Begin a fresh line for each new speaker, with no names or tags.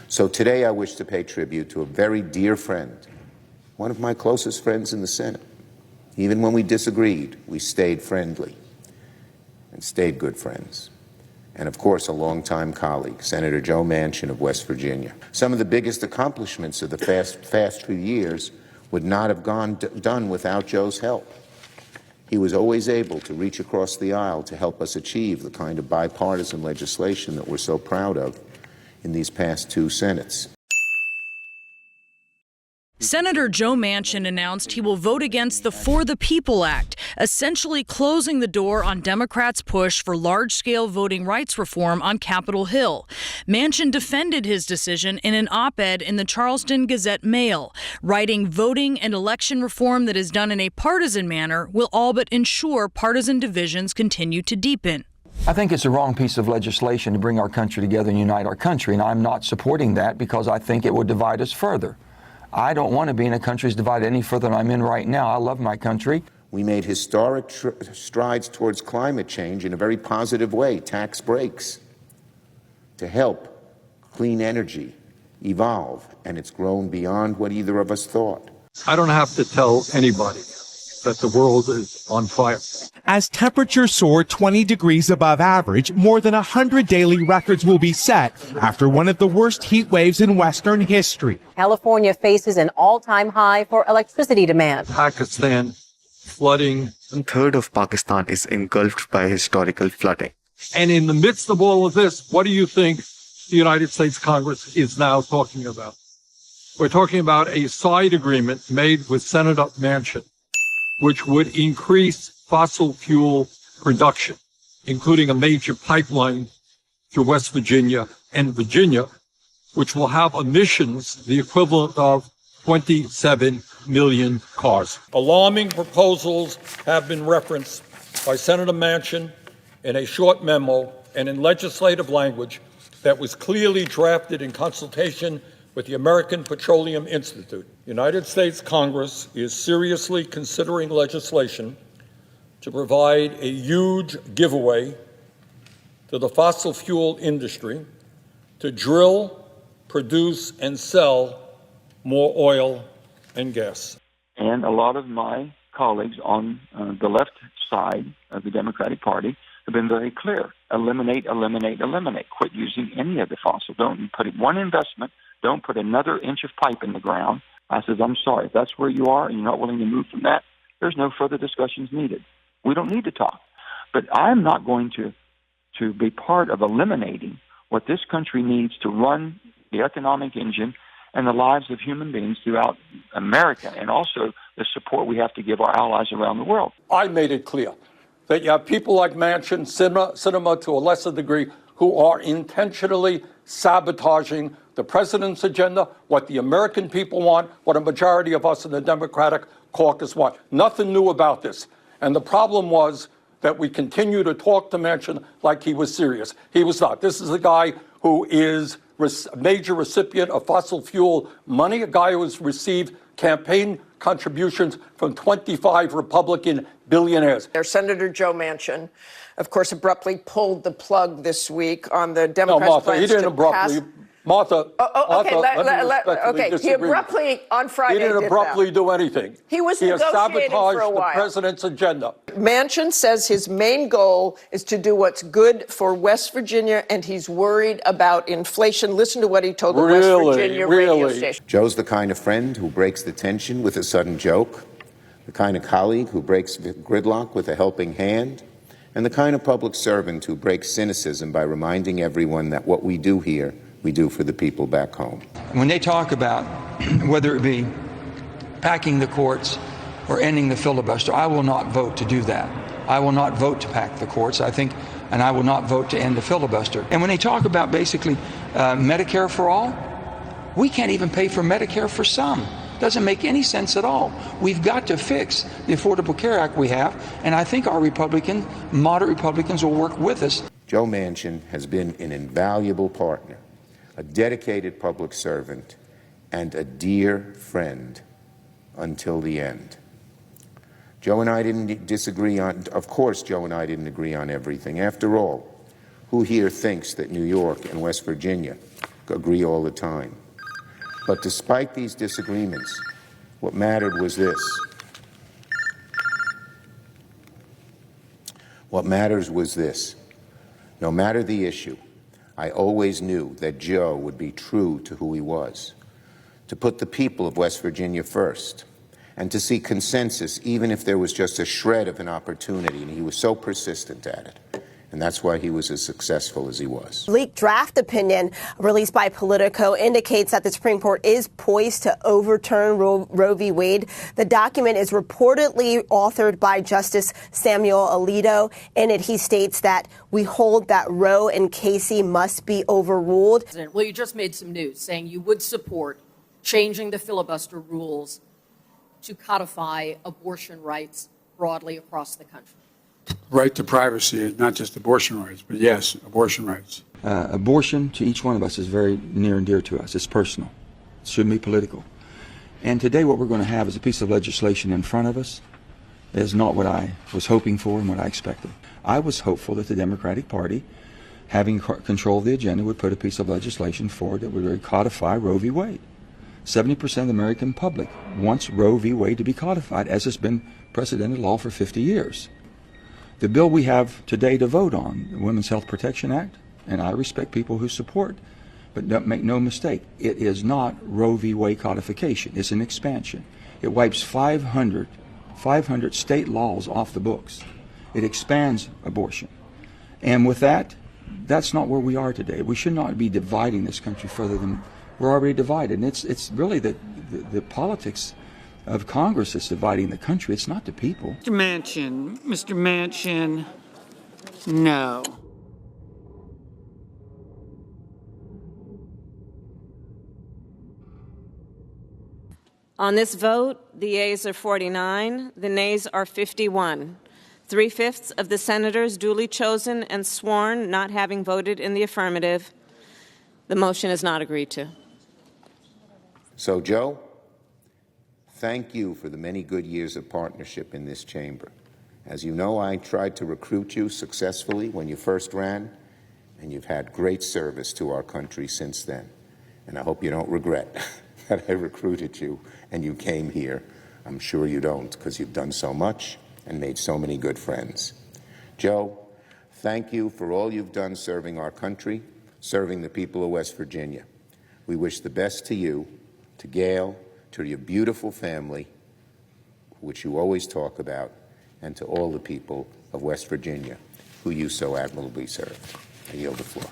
So today I wish to pay tribute to a very dear friend, one of my closest friends in the Senate. Even when we disagreed, we stayed friendly and stayed good friends. And of course, a longtime colleague, Senator Joe Manchin of West Virginia. Some of the biggest accomplishments of the past few years would not have done without Joe's help. He was always able to reach across the aisle to help us achieve the kind of bipartisan legislation that we're so proud of in these past two Senates.
Senator Joe Manchin announced he will vote against the For the People Act, essentially closing the door on Democrats' push for large-scale voting rights reform on Capitol Hill. Manchin defended his decision in an op-ed in the Charleston Gazette-Mail, writing voting and election reform that is done in a partisan manner will all but ensure partisan divisions continue to deepen.
I think it's a wrong piece of legislation to bring our country together and unite our country, and I'm not supporting that because I think it would divide us further. I don't want to be in a country that's divided any further than I'm in right now. I love my country.
We made historic strides towards climate change in a very positive way, tax breaks, to help clean energy evolve, and it's grown beyond what either of us thought.
I don't have to tell anybody that the world is on fire.
As temperatures soar 20 degrees above average, more than 100 daily records will be set after one of the worst heat waves in Western history.
California faces an all-time high for electricity demand.
Pakistan, flooding.
A third of Pakistan is engulfed by historical flooding.
And in the midst of all of this, what do you think the United States Congress is now talking about? We're talking about a side agreement made with Senator Manchin, which would increase fossil fuel production, including a major pipeline through West Virginia and Virginia, which will have emissions the equivalent of 27 million cars. Alarming proposals have been referenced by Senator Manchin in a short memo and in legislative language that was clearly drafted in consultation with the American Petroleum Institute. United States Congress is seriously considering legislation to provide a huge giveaway to the fossil fuel industry to drill, produce, and sell more oil and gas.
And a lot of my colleagues on the left side of the Democratic Party have been very clear. Eliminate, eliminate, eliminate. Quit using any of the fossil. Don't put one investment. Don't put another inch of pipe in the ground. I said, I'm sorry. If that's where you are and you're not willing to move from that, there's no further discussions needed. We don't need to talk. But I'm not going to be part of eliminating what this country needs to run the economic engine and the lives of human beings throughout America, and also the support we have to give our allies around the world.
I made it clear that you have people like Manchin, Sinema to a lesser degree, who are intentionally sabotaging the president's agenda, what the American people want, what a majority of us in the Democratic caucus want. Nothing new about this. And the problem was that we continue to talk to Manchin like he was serious. He was not. This is a guy who is a major recipient of fossil fuel money, a guy who has received campaign contributions from 25 Republican billionaires.
Senator Joe Manchin, of course, abruptly pulled the plug this week on the Democrats' plans
he didn't
to
abruptly.
pass.
Martha,
okay. He abruptly on Friday.
He didn't abruptly do anything.
He was
has
negotiating for a
sabotaged
while.
the president's agenda.
Manchin says his main goal is to do what's good for West Virginia, and he's worried about inflation. Listen to what he told the West Virginia radio station.
Joe's the kind of friend who breaks the tension with a sudden joke, the kind of colleague who breaks gridlock with a helping hand, and the kind of public servant who breaks cynicism by reminding everyone that what we do here, we do for the people back home.
When they talk about whether it be packing the courts or ending the filibuster, I will not vote to do that. I will not vote to pack the courts, I think, and I will not vote to end the filibuster. And when they talk about basically Medicare for all, we can't even pay for Medicare for some. Doesn't make any sense at all. We've got to fix the Affordable Care Act we have, and I think our moderate Republicans will work with us.
Joe Manchin has been an invaluable partner, a dedicated public servant, and a dear friend until the end. Joe and I didn't disagree on, of course, Joe and I didn't agree on everything. After all, who here thinks that New York and West Virginia agree all the time. But despite these disagreements, what mattered was this. What matters was this. No matter the issue, I always knew that Joe would be true to who he was, to put the people of West Virginia first, and to seek consensus even if there was just a shred of an opportunity, and he was so persistent at it. And that's why he was as successful as he was.
Leaked draft opinion released by Politico indicates that the Supreme Court is poised to overturn Roe v. Wade. The document is reportedly authored by Justice Samuel Alito. In it, he states that we hold that Roe and Casey must be overruled.
Well, you just made some news saying you would support changing the filibuster rules to codify abortion rights broadly across the country.
Right to privacy, not just abortion rights, but yes, abortion rights.
Abortion to each one of us is very near and dear to us. It's personal. It shouldn't be political. And today what we're going to have is a piece of legislation in front of us that is not what I was hoping for and what I expected. I was hopeful that the Democratic Party, having control of the agenda, would put a piece of legislation forward that would codify Roe v. Wade. 70% of the American public wants Roe v. Wade to be codified, as has been precedented law for 50 years. The bill we have today to vote on, the Women's Health Protection Act, and I respect people who support, but don't make no mistake, it is not Roe v. Wade codification. It's an expansion. It wipes 500 state laws off the books. It expands abortion. And with that, that's not where we are today. We should not be dividing this country further than we're already divided. And it's really the politics of Congress that's dividing the country. It's not the people.
Mr. Manchin, no.
On this vote, the yeas are 49, the nays are 51. 3/5 of the senators duly chosen and sworn not having voted in the affirmative. The motion is not agreed to.
So, Joe, thank you for the many good years of partnership in this chamber. As you know, I tried to recruit you successfully when you first ran, and you've had great service to our country since then. And I hope you don't regret that I recruited you and you came here. I'm sure you don't, because you've done so much and made so many good friends. Joe, thank you for all you've done serving our country, serving the people of West Virginia. We wish the best to you, to Gail, to your beautiful family, which you always talk about, and to all the people of West Virginia, who you so admirably served. I yield the floor.